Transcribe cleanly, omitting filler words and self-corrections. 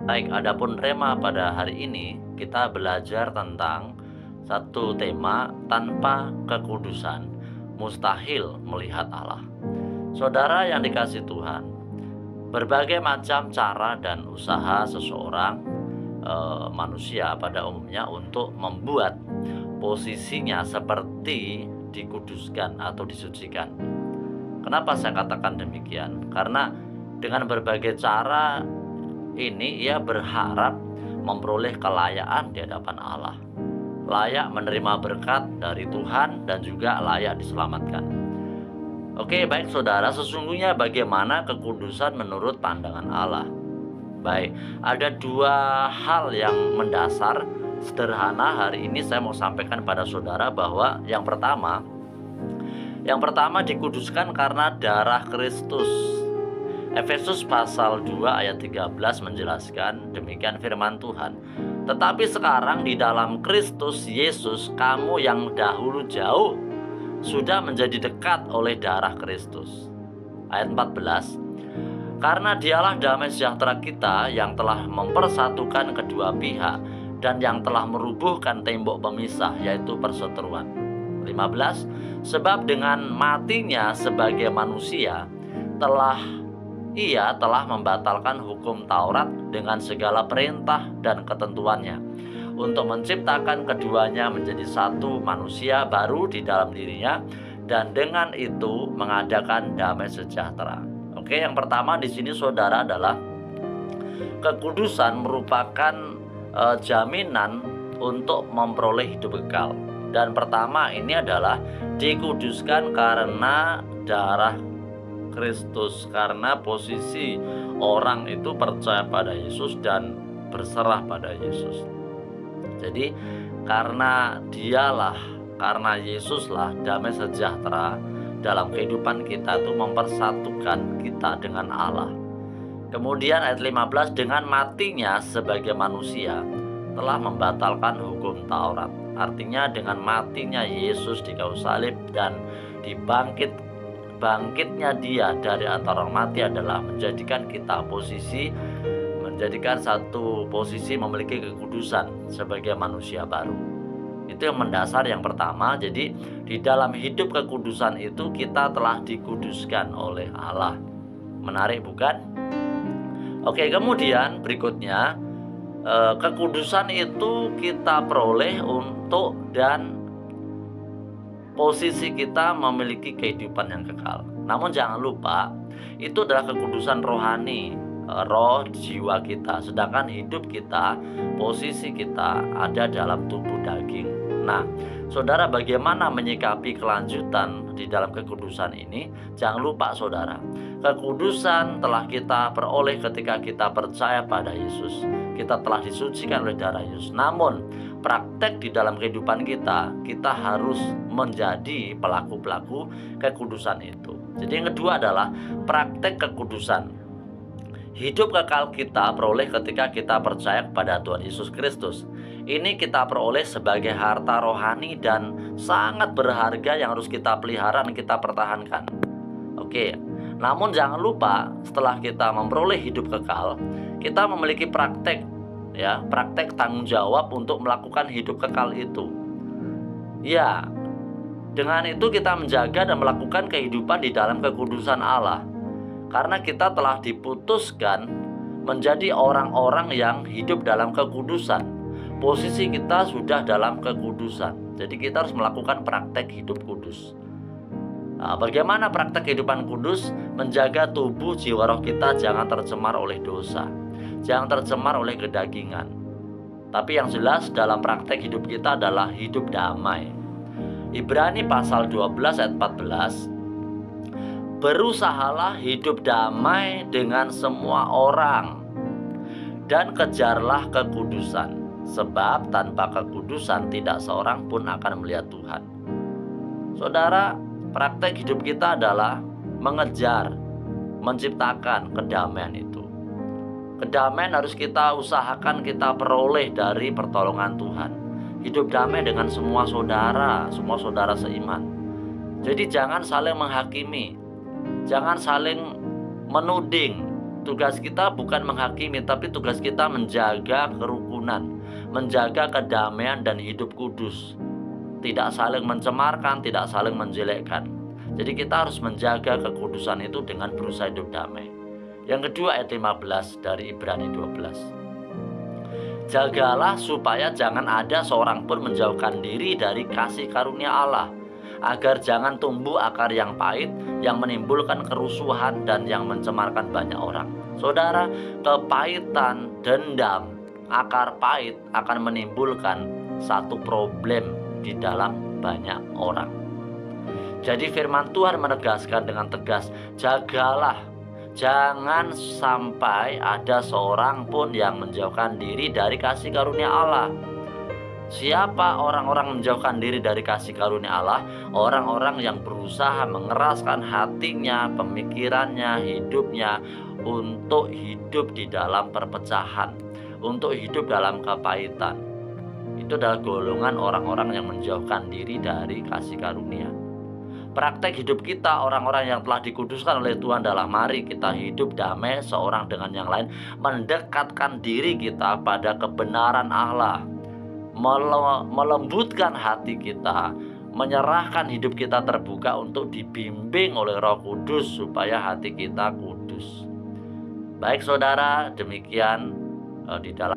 Baik, adapun rema pada hari ini kita belajar tentang satu tema tanpa kekudusan mustahil melihat Allah. Saudara yang dikasih Tuhan, berbagai macam cara dan usaha seseorang manusia pada umumnya untuk membuat posisinya seperti dikuduskan atau disucikan. Kenapa saya katakan demikian? Karena dengan berbagai cara ini ia berharap memperoleh kelayaan di hadapan Allah, layak menerima berkat dari Tuhan dan juga layak diselamatkan. Oke, baik saudara, sesungguhnya bagaimana kekudusan menurut pandangan Allah? Baik, ada dua hal yang mendasar sederhana hari ini saya mau sampaikan pada saudara bahwa yang pertama dikuduskan karena darah Kristus. Efesus pasal 2 ayat 13 menjelaskan demikian firman Tuhan. Tetapi sekarang di dalam Kristus Yesus kamu yang dahulu jauh sudah menjadi dekat oleh darah Kristus. Ayat 14. Karena dialah damai sejahtera kita yang telah mempersatukan kedua pihak dan yang telah merubuhkan tembok pemisah, yaitu perseteruan. 15. Sebab dengan matinya sebagai manusia ia telah membatalkan hukum Taurat dengan segala perintah dan ketentuannya untuk menciptakan keduanya menjadi satu manusia baru di dalam dirinya dan dengan itu mengadakan damai sejahtera. Oke, yang pertama di sini saudara adalah kekudusan merupakan jaminan untuk memperoleh hidup kekal. Dan pertama ini adalah dikuduskan karena darah Kristus, karena posisi orang itu percaya pada Yesus dan berserah pada Yesus. Jadi karena Yesuslah damai sejahtera dalam kehidupan kita itu mempersatukan kita dengan Allah. Kemudian ayat 15, dengan matinya sebagai manusia telah membatalkan hukum Taurat. Artinya dengan matinya Yesus di kayu salib dan bangkitnya dia dari antara orang mati adalah menjadikan satu posisi memiliki kekudusan sebagai manusia baru. Itu yang mendasar yang pertama. Jadi di dalam hidup kekudusan itu kita telah dikuduskan oleh Allah. Menarik bukan? Oke, kemudian berikutnya kekudusan itu kita peroleh dan posisi kita memiliki kehidupan yang kekal. Namun jangan lupa, itu adalah kekudusan rohani, roh jiwa kita. Sedangkan hidup kita, posisi kita ada dalam tubuh daging. Nah, saudara, bagaimana menyikapi kelanjutan di dalam kekudusan ini? Jangan lupa saudara, kekudusan telah kita peroleh ketika kita percaya pada Yesus. Kita telah disucikan oleh darah Yesus. Namun praktek di dalam kehidupan kita harus menjadi pelaku-pelaku kekudusan itu. Jadi yang kedua adalah praktek kekudusan. Hidup kekal kita peroleh ketika kita percaya kepada Tuhan Yesus Kristus. Ini kita peroleh sebagai harta rohani dan sangat berharga yang harus kita pelihara dan kita pertahankan. Oke, namun jangan lupa setelah kita memperoleh hidup kekal, kita memiliki praktek tanggung jawab untuk melakukan hidup kekal itu. Ya, dengan itu kita menjaga dan melakukan kehidupan di dalam kekudusan Allah. Karena kita telah diputuskan menjadi orang-orang yang hidup dalam kekudusan. Posisi kita sudah dalam kekudusan. Jadi kita harus melakukan praktek hidup kudus. Nah, bagaimana praktek kehidupan kudus? Menjaga tubuh jiwa roh kita jangan tercemar oleh dosa, jangan tercemar oleh kedagingan. Tapi yang jelas dalam praktek hidup kita adalah hidup damai. Ibrani pasal 12 ayat 14, berusahalah hidup damai dengan semua orang dan kejarlah kekudusan, sebab tanpa kekudusan tidak seorang pun akan melihat Tuhan. Saudara, praktek hidup kita adalah mengejar, menciptakan kedamaian itu. Kedamaian harus kita usahakan, kita peroleh dari pertolongan Tuhan. Hidup damai dengan semua saudara seiman. Jadi jangan saling menghakimi, jangan saling menuding, Tugas kita bukan menghakimi, tapi tugas kita menjaga kerukunan, menjaga kedamaian dan hidup kudus. Tidak saling mencemarkan, tidak saling menjelekkan. Jadi kita harus menjaga kekudusan itu dengan berusaha hidup damai. Yang kedua ayat 15 dari Ibrani 12. Jagalah supaya jangan ada seorang pun menjauhkan diri dari kasih karunia Allah, agar jangan tumbuh akar yang pahit, yang menimbulkan kerusuhan dan yang mencemarkan banyak orang. Saudara, kepahitan, dendam, akar pahit akan menimbulkan satu problem di dalam banyak orang. Jadi firman Tuhan menegaskan dengan tegas, jagalah, jangan sampai ada seorang pun yang menjauhkan diri dari kasih karunia Allah. Siapa orang-orang menjauhkan diri dari kasih karunia Allah? Orang-orang yang berusaha mengeraskan hatinya, pemikirannya, hidupnya untuk hidup di dalam perpecahan, untuk hidup dalam kepahitan. Itu adalah golongan orang-orang yang menjauhkan diri dari kasih karunia. Praktek hidup kita, orang-orang yang telah dikuduskan oleh Tuhan dalam mari kita hidup damai seorang dengan yang lain, mendekatkan diri kita pada kebenaran Allah, melembutkan hati kita, menyerahkan hidup kita terbuka untuk dibimbing oleh Roh Kudus supaya hati kita kudus. Baik saudara, demikian di dalam